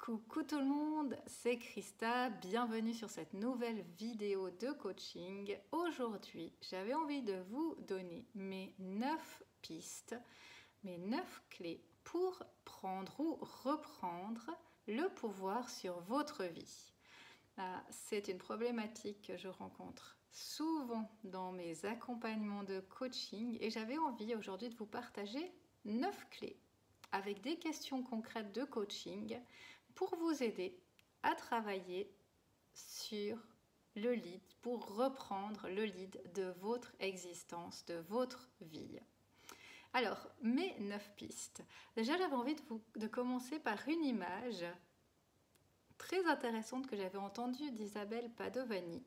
Coucou tout le monde, c'est Christa, bienvenue sur cette nouvelle vidéo de coaching. Aujourd'hui, j'avais envie de vous donner mes 9 pistes, mes 9 clés pour prendre ou reprendre le pouvoir sur votre vie. C'est une problématique que je rencontre souvent dans mes accompagnements de coaching et j'avais envie aujourd'hui de vous partager 9 clés avec des questions concrètes de coaching pour vous aider à travailler sur le lead, pour reprendre le lead de votre existence, de votre vie. Alors, mes 9 pistes. Déjà, j'avais envie de commencer par une image très intéressante que j'avais entendue d'Isabelle Padovani,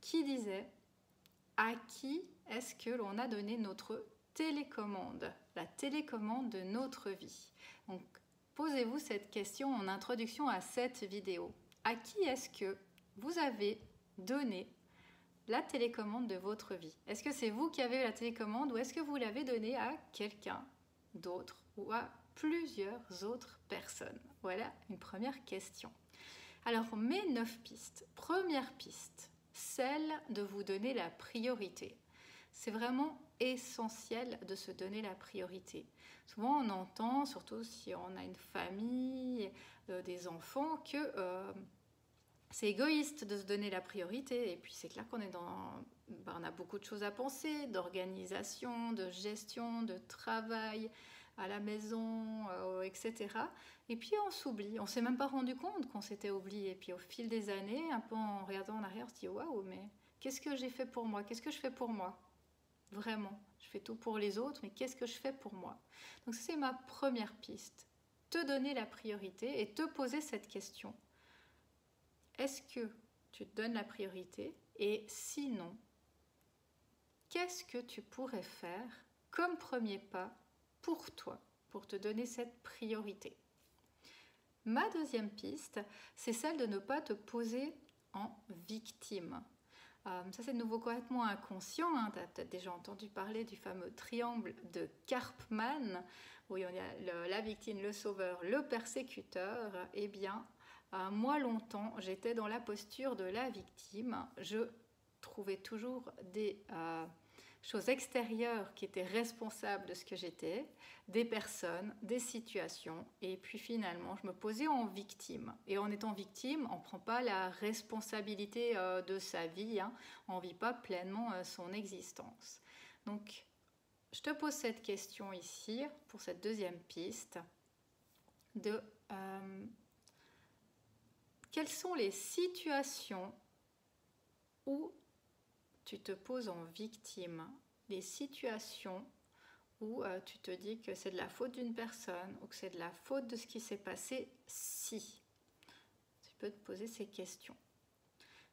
qui disait « À qui est-ce que l'on a donné notre télécommande, la télécommande de notre vie ?» Donc, posez-vous cette question en introduction à cette vidéo. À qui est-ce que vous avez donné la télécommande de votre vie? Est-ce que c'est vous qui avez eu la télécommande ou est-ce que vous l'avez donnée à quelqu'un d'autre ou à plusieurs autres personnes? Voilà une première question. Alors, mes 9 pistes. Première piste, celle de vous donner la priorité. C'est vraiment essentiel de se donner la priorité. Souvent on entend, surtout si on a une famille, des enfants, que c'est égoïste de se donner la priorité. Et puis c'est clair qu'on est on a beaucoup de choses à penser, d'organisation, de gestion, de travail à la maison, etc. Et puis on s'oublie, on ne s'est même pas rendu compte qu'on s'était oublié. Et puis au fil des années, un peu en regardant en arrière, on se dit waouh, mais qu'est-ce que j'ai fait pour moi? Qu'est-ce que je fais pour moi? Vraiment, je fais tout pour les autres, mais qu'est-ce que je fais pour moi? Donc c'est ma première piste. Te donner la priorité et te poser cette question. Est-ce que tu te donnes la priorité? Et sinon, qu'est-ce que tu pourrais faire comme premier pas pour toi, pour te donner cette priorité? Ma deuxième piste, c'est celle de ne pas te poser en victime. Ça, c'est de nouveau complètement inconscient. Tu as peut-être déjà entendu parler du fameux triangle de Karpman, où il y a la victime, le sauveur, le persécuteur. Eh bien, moi, longtemps, j'étais dans la posture de la victime. Je trouvais toujours des choses extérieures qui étaient responsables de ce que j'étais, des personnes, des situations, et puis finalement je me posais en victime. Et en étant victime, on ne prend pas la responsabilité de sa vie, on ne vit pas pleinement son existence. Donc je te pose cette question ici, pour cette deuxième piste, de quelles sont les situations où tu te poses en victime, les situations où tu te dis que c'est de la faute d'une personne ou que c'est de la faute de ce qui s'est passé si. Tu peux te poser ces questions.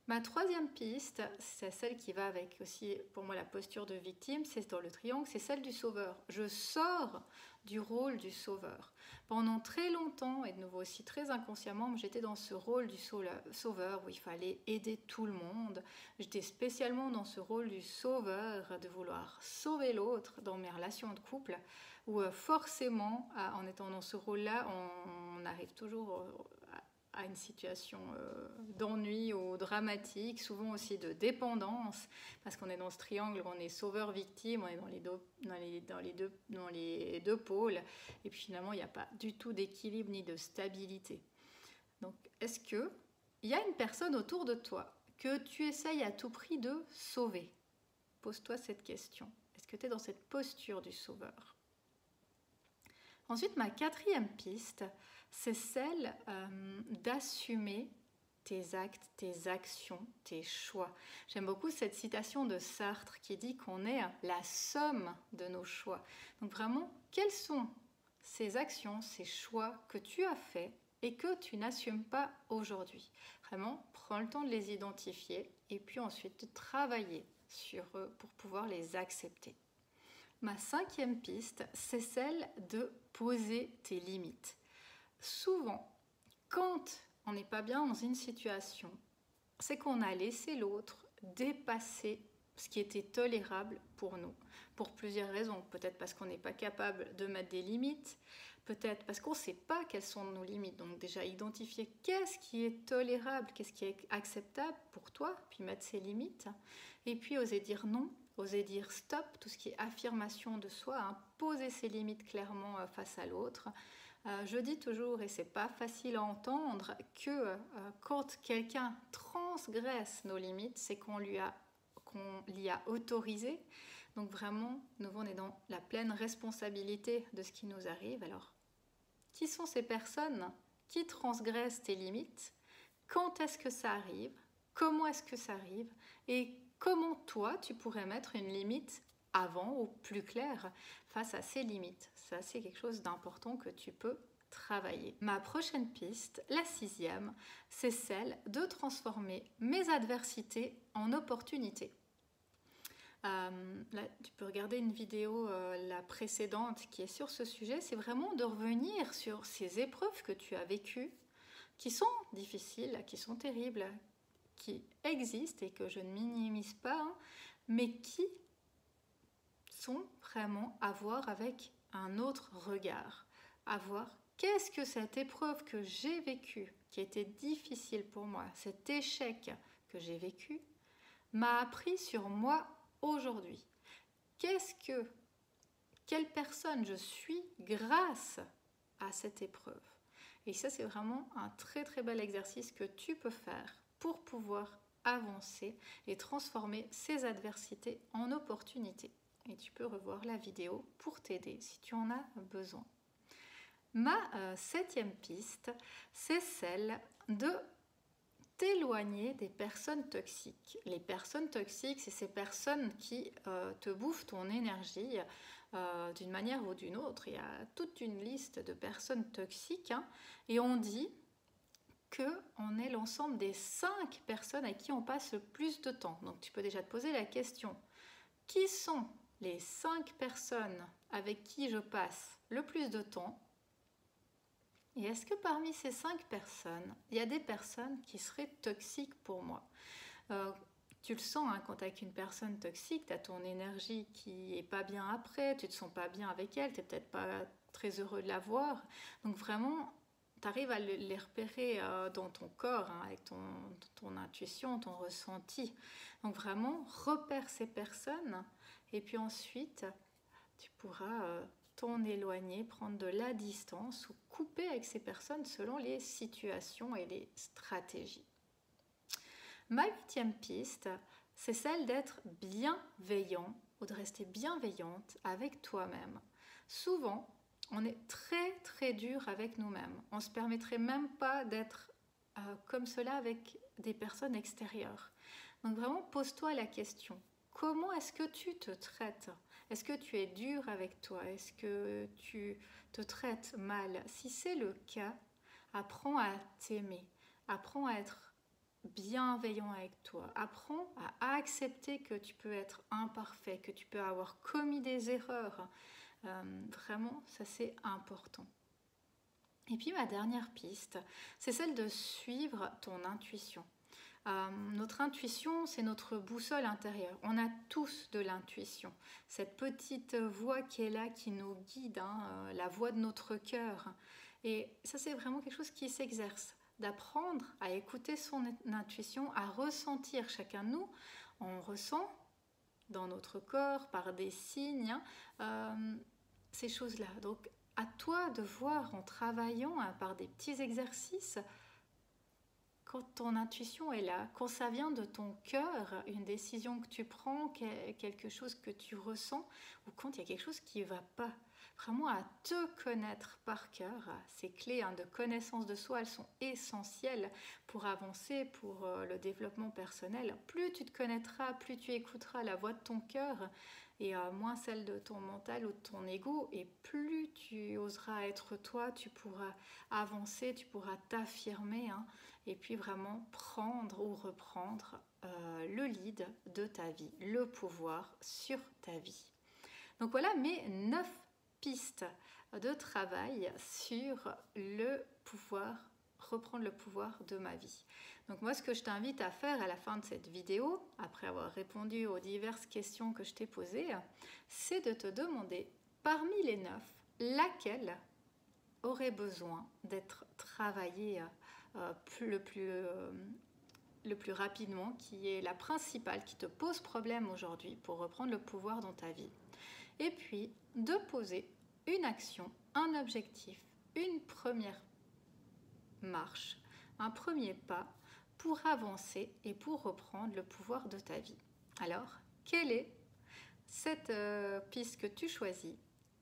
Ma troisième piste, c'est celle qui va avec aussi pour moi la posture de victime, c'est dans le triangle, c'est celle du sauveur. Je sors du rôle du sauveur. Pendant très longtemps, et de nouveau aussi très inconsciemment, j'étais dans ce rôle du sauveur où il fallait aider tout le monde. J'étais spécialement dans ce rôle du sauveur, de vouloir sauver l'autre dans mes relations de couple, où forcément, en étant dans ce rôle-là, on arrive toujours à une situation d'ennui ou dramatique, souvent aussi de dépendance, parce qu'on est dans ce triangle, on est sauveur-victime, on est dans les deux pôles, et puis finalement il n'y a pas du tout d'équilibre ni de stabilité. Donc est-ce qu'il y a une personne autour de toi que tu essayes à tout prix de sauver? Pose-toi cette question. Est-ce que tu es dans cette posture du sauveur? Ensuite, ma quatrième piste, c'est celle d'assumer tes actes, tes actions, tes choix. J'aime beaucoup cette citation de Sartre qui dit qu'on est la somme de nos choix. Donc vraiment, quelles sont ces actions, ces choix que tu as faits et que tu n'assumes pas aujourd'hui? Vraiment, prends le temps de les identifier et puis ensuite de travailler sur eux pour pouvoir les accepter. Ma cinquième piste, c'est celle de poser tes limites. Souvent, quand on n'est pas bien dans une situation, c'est qu'on a laissé l'autre dépasser ce qui était tolérable pour nous, pour plusieurs raisons. Peut-être parce qu'on n'est pas capable de mettre des limites, peut-être parce qu'on ne sait pas quelles sont nos limites. Donc déjà, identifier qu'est-ce qui est tolérable, qu'est-ce qui est acceptable pour toi, puis mettre ses limites. Et puis oser dire non, oser dire stop, tout ce qui est affirmation de soi, hein, poser ses limites clairement face à l'autre. Je dis toujours, et c'est pas facile à entendre, que quand quelqu'un transgresse nos limites, c'est qu'on l'y a autorisé. Donc vraiment, nous on est dans la pleine responsabilité de ce qui nous arrive. Alors, qui sont ces personnes qui transgressent tes limites? Quand est-ce que ça arrive? Comment est-ce que ça arrive? Et comment toi, tu pourrais mettre une limite avant ou plus claire face à ces limites? Ça, c'est quelque chose d'important que tu peux travailler. Ma prochaine piste, la 6e, c'est celle de transformer mes adversités en opportunités. Là, tu peux regarder une vidéo, la précédente, qui est sur ce sujet. C'est vraiment de revenir sur ces épreuves que tu as vécues, qui sont difficiles, qui sont terribles, qui existent et que je ne minimise pas, hein, mais qui sont vraiment à voir avec un autre regard. À voir qu'est-ce que cette épreuve que j'ai vécue, qui était difficile pour moi, cet échec que j'ai vécu, m'a appris sur moi aujourd'hui. Quelle personne je suis grâce à cette épreuve? Et ça, c'est vraiment un très très bel exercice que tu peux faire pour pouvoir avancer et transformer ces adversités en opportunités. Et tu peux revoir la vidéo pour t'aider si tu en as besoin. Ma 7e piste, c'est celle de t'éloigner des personnes toxiques. Les personnes toxiques, c'est ces personnes qui te bouffent ton énergie d'une manière ou d'une autre. Il y a toute une liste de personnes toxiques, hein, et on dit qu'on est l'ensemble des 5 personnes avec qui on passe le plus de temps. Donc tu peux déjà te poser la question, qui sont les 5 personnes avec qui je passe le plus de temps? Et est-ce que parmi ces 5 personnes, il y a des personnes qui seraient toxiques pour moi? Tu le sens, hein, quand tu es avec une personne toxique, tu as ton énergie qui n'est pas bien après, tu ne te sens pas bien avec elle, tu n'es peut-être pas très heureux de la voir. Donc vraiment, tu arrives à les repérer dans ton corps, hein, avec ton intuition, ton ressenti. Donc vraiment, repère ces personnes et puis ensuite, tu pourras t'en éloigner, prendre de la distance ou couper avec ces personnes selon les situations et les stratégies. Ma 8e piste, c'est celle d'être bienveillant ou de rester bienveillante avec toi-même. Souvent, on est très très dur avec nous-mêmes. On ne se permettrait même pas d'être comme cela avec des personnes extérieures. Donc vraiment, pose-toi la question. Comment est-ce que tu te traites? Est-ce que tu es dur avec toi? Est-ce que tu te traites mal? Si c'est le cas, apprends à t'aimer. Apprends à être bienveillant avec toi. Apprends à accepter que tu peux être imparfait, que tu peux avoir commis des erreurs. Vraiment, ça c'est important. Et puis ma dernière piste, c'est celle de suivre ton intuition. Notre intuition, c'est notre boussole intérieure. On a tous de l'intuition. Cette petite voix qui est là, qui nous guide, hein, la voix de notre cœur. Et ça, c'est vraiment quelque chose qui s'exerce. D'apprendre à écouter son intuition, à ressentir. Chacun de nous, on ressent dans notre corps, par des signes, ces choses-là. Donc, à toi de voir en travaillant par des petits exercices, quand ton intuition est là, quand ça vient de ton cœur, une décision que tu prends, quelque chose que tu ressens, ou quand il y a quelque chose qui ne va pas, vraiment à te connaître par cœur. Ces clés de connaissance de soi, elles sont essentielles pour avancer, pour le développement personnel. Plus tu te connaîtras, plus tu écouteras la voix de ton cœur, et moins celle de ton mental ou de ton ego, et plus tu oseras être toi, tu pourras avancer, tu pourras t'affirmer, hein, et puis vraiment prendre ou reprendre le lead de ta vie, le pouvoir sur ta vie. Donc voilà mes 9 pistes de travail sur le pouvoir, reprendre le pouvoir de ma vie. Donc moi, ce que je t'invite à faire à la fin de cette vidéo, après avoir répondu aux diverses questions que je t'ai posées, c'est de te demander, parmi les 9, laquelle aurait besoin d'être travaillée le plus rapidement, qui est la principale, qui te pose problème aujourd'hui pour reprendre le pouvoir dans ta vie. Et puis, de poser une action, un objectif, une première marche, un premier pas pour avancer et pour reprendre le pouvoir de ta vie. Alors, quelle est cette piste que tu choisis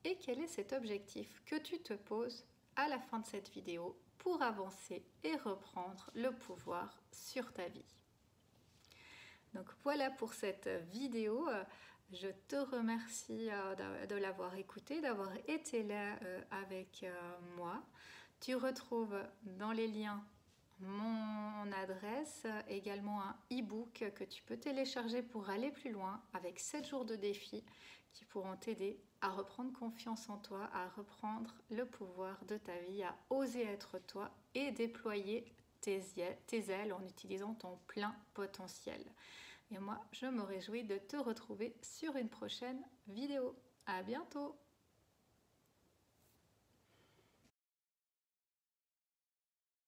et quel est cet objectif que tu te poses à la fin de cette vidéo pour avancer et reprendre le pouvoir sur ta vie. Donc voilà pour cette vidéo. Je te remercie de l'avoir écoutée, d'avoir été là avec moi. Tu retrouves dans les liens mon adresse, également un e-book que tu peux télécharger pour aller plus loin avec 7 jours de défi qui pourront t'aider à reprendre confiance en toi, à reprendre le pouvoir de ta vie, à oser être toi et déployer tes ailes en utilisant ton plein potentiel. Et moi, je me réjouis de te retrouver sur une prochaine vidéo. À bientôt!